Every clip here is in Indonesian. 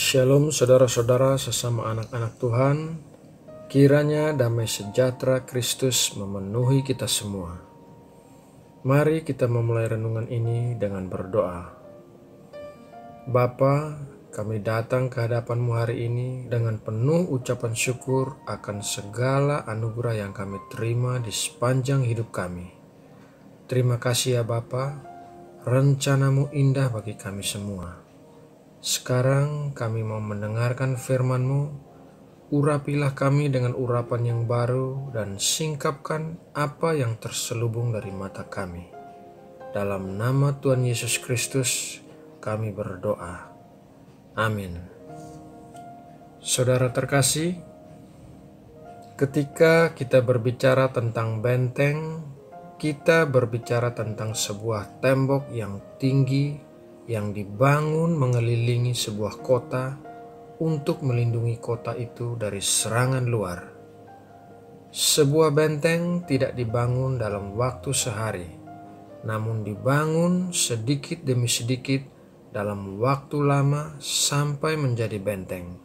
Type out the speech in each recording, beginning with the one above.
Shalom saudara-saudara sesama anak-anak Tuhan, kiranya damai sejahtera Kristus memenuhi kita semua. Mari kita memulai renungan ini dengan berdoa. Bapa, kami datang ke hadapan-Mu hari ini dengan penuh ucapan syukur akan segala anugerah yang kami terima di sepanjang hidup kami. Terima kasih ya Bapa, rencana-Mu indah bagi kami semua. Sekarang kami mau mendengarkan firman-Mu, urapilah kami dengan urapan yang baru dan singkapkan apa yang terselubung dari mata kami. Dalam nama Tuhan Yesus Kristus kami berdoa. Amin. Saudara terkasih, ketika kita berbicara tentang benteng, kita berbicara tentang sebuah tembok yang tinggi yang dibangun mengelilingi sebuah kota untuk melindungi kota itu dari serangan luar. Sebuah benteng tidak dibangun dalam waktu sehari, namun dibangun sedikit demi sedikit dalam waktu lama sampai menjadi benteng.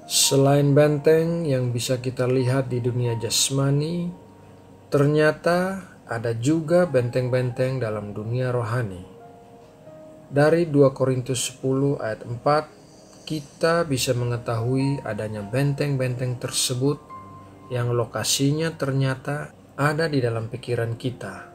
Selain benteng yang bisa kita lihat di dunia jasmani, ternyata ada juga benteng-benteng dalam dunia rohani. Dari 2 Korintus 10 ayat 4, kita bisa mengetahui adanya benteng-benteng tersebut yang lokasinya ternyata ada di dalam pikiran kita.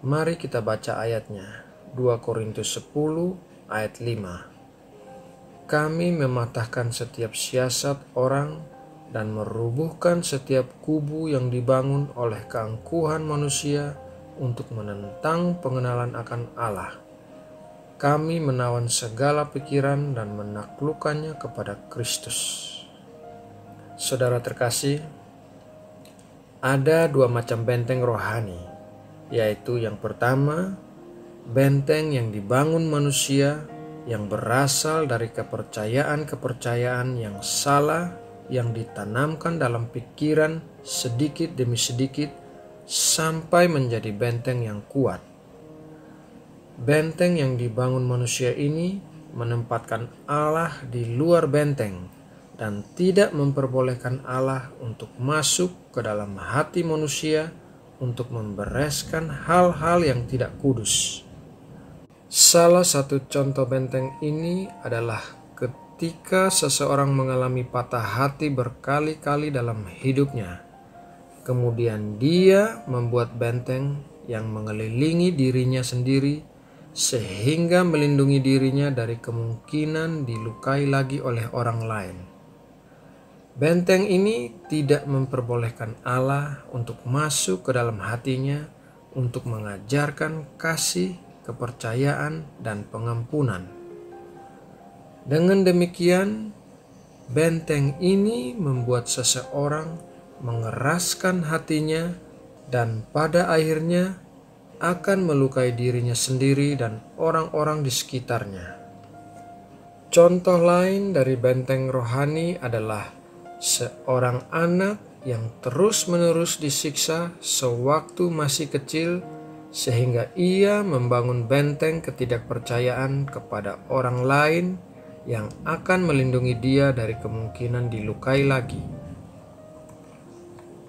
Mari kita baca ayatnya, 2 Korintus 10 ayat 5. Kami mematahkan setiap siasat orang dan merubuhkan setiap kubu yang dibangun oleh keangkuhan manusia untuk menentang pengenalan akan Allah. Kami menawan segala pikiran dan menaklukkannya kepada Kristus. Saudara terkasih, ada 2 macam benteng rohani, yaitu yang pertama, benteng yang dibangun manusia yang berasal dari kepercayaan-kepercayaan yang salah yang ditanamkan dalam pikiran sedikit demi sedikit sampai menjadi benteng yang kuat. Benteng yang dibangun manusia ini menempatkan Allah di luar benteng dan tidak memperbolehkan Allah untuk masuk ke dalam hati manusia untuk membereskan hal-hal yang tidak kudus. Salah satu contoh benteng ini adalah ketika seseorang mengalami patah hati berkali-kali dalam hidupnya. Kemudian dia membuat benteng yang mengelilingi dirinya sendiri sehingga melindungi dirinya dari kemungkinan dilukai lagi oleh orang lain. Benteng ini tidak memperbolehkan Allah untuk masuk ke dalam hatinya untuk mengajarkan kasih, kepercayaan, dan pengampunan. Dengan demikian, benteng ini membuat seseorang mengeraskan hatinya dan pada akhirnya akan melukai dirinya sendiri dan orang-orang di sekitarnya. Contoh lain dari benteng rohani adalah seorang anak yang terus-menerus disiksa sewaktu masih kecil sehingga ia membangun benteng ketidakpercayaan kepada orang lain yang akan melindungi dia dari kemungkinan dilukai lagi.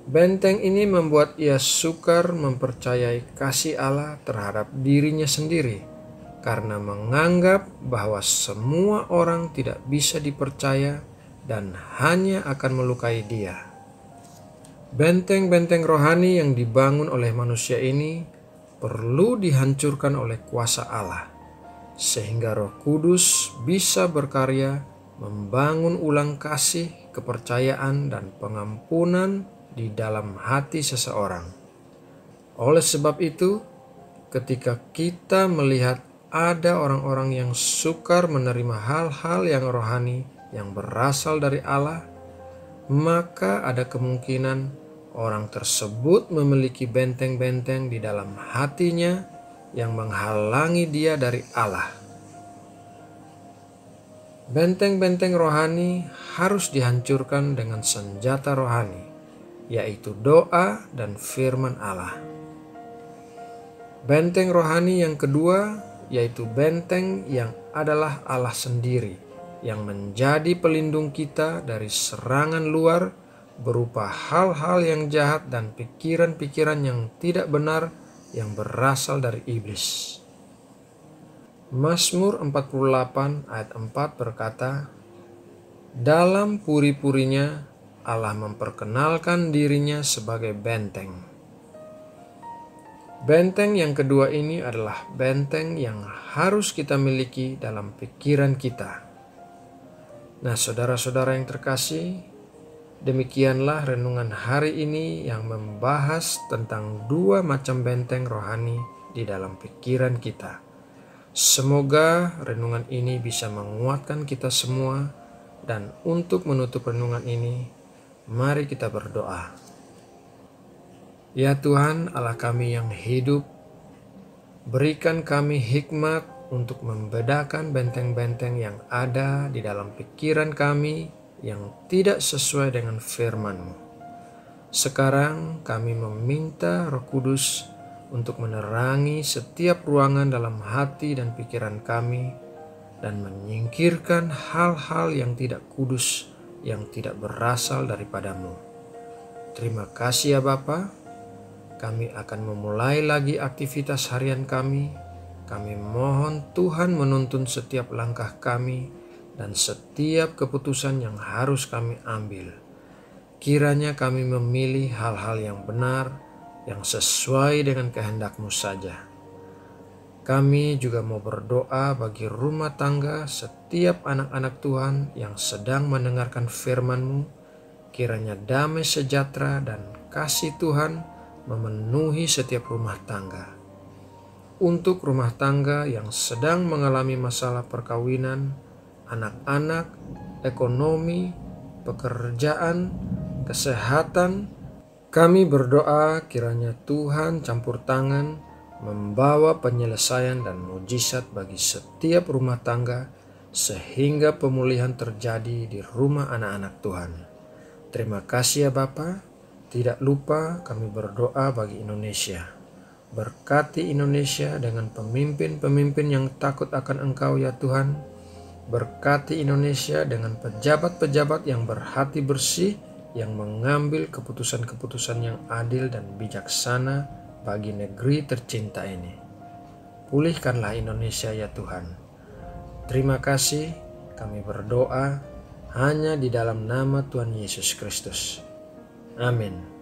Benteng ini membuat ia sukar mempercayai kasih Allah terhadap dirinya sendiri karena menganggap bahwa semua orang tidak bisa dipercaya dan hanya akan melukai dia. Benteng-benteng rohani yang dibangun oleh manusia ini perlu dihancurkan oleh kuasa Allah sehingga Roh Kudus bisa berkarya membangun ulang kasih, kepercayaan, dan pengampunan di dalam hati seseorang. Oleh sebab itu, ketika kita melihat ada orang-orang yang sukar menerima hal-hal yang rohani yang berasal dari Allah, maka ada kemungkinan orang tersebut memiliki benteng-benteng di dalam hatinya yang menghalangi dia dari Allah. Benteng-benteng rohani harus dihancurkan dengan senjata rohani, yaitu doa dan firman Allah. Benteng rohani yang kedua yaitu benteng yang adalah Allah sendiri, yang menjadi pelindung kita dari serangan luar berupa hal-hal yang jahat dan pikiran-pikiran yang tidak benar yang berasal dari iblis. Mazmur 48 ayat 4 berkata, "Dalam puri-purinya Allah memperkenalkan dirinya sebagai benteng." Benteng yang kedua ini adalah benteng yang harus kita miliki dalam pikiran kita. Nah, saudara-saudara yang terkasih, demikianlah renungan hari ini yang membahas tentang dua macam benteng rohani di dalam pikiran kita. Semoga renungan ini bisa menguatkan kita semua, dan untuk menutup renungan ini, mari kita berdoa. Ya Tuhan Allah kami yang hidup, berikan kami hikmat untuk membedakan benteng-benteng yang ada di dalam pikiran kami yang tidak sesuai dengan firman-Mu. Sekarang kami meminta Roh Kudus untuk menerangi setiap ruangan dalam hati dan pikiran kami dan menyingkirkan hal-hal yang tidak kudus yang tidak berasal daripada-Mu. Terima kasih ya Bapa. Kami akan memulai lagi aktivitas harian kami. Kami mohon Tuhan menuntun setiap langkah kami dan setiap keputusan yang harus kami ambil. Kiranya kami memilih hal-hal yang benar, yang sesuai dengan kehendak-Mu saja. Kami juga mau berdoa bagi rumah tangga setiap anak-anak Tuhan yang sedang mendengarkan firman-Mu. Kiranya damai sejahtera dan kasih Tuhan memenuhi setiap rumah tangga. Untuk rumah tangga yang sedang mengalami masalah perkawinan, anak-anak, ekonomi, pekerjaan, kesehatan, kami berdoa kiranya Tuhan campur tangan membawa penyelesaian dan mujizat bagi setiap rumah tangga sehingga pemulihan terjadi di rumah anak-anak Tuhan. Terima kasih ya Bapa. Tidak lupa kami berdoa bagi Indonesia. Berkati Indonesia dengan pemimpin-pemimpin yang takut akan Engkau ya Tuhan. Berkati Indonesia dengan pejabat-pejabat yang berhati bersih, yang mengambil keputusan-keputusan yang adil dan bijaksana bagi negeri tercinta ini. Pulihkanlah Indonesia ya Tuhan. Terima kasih, kami berdoa hanya di dalam nama Tuhan Yesus Kristus. Amin.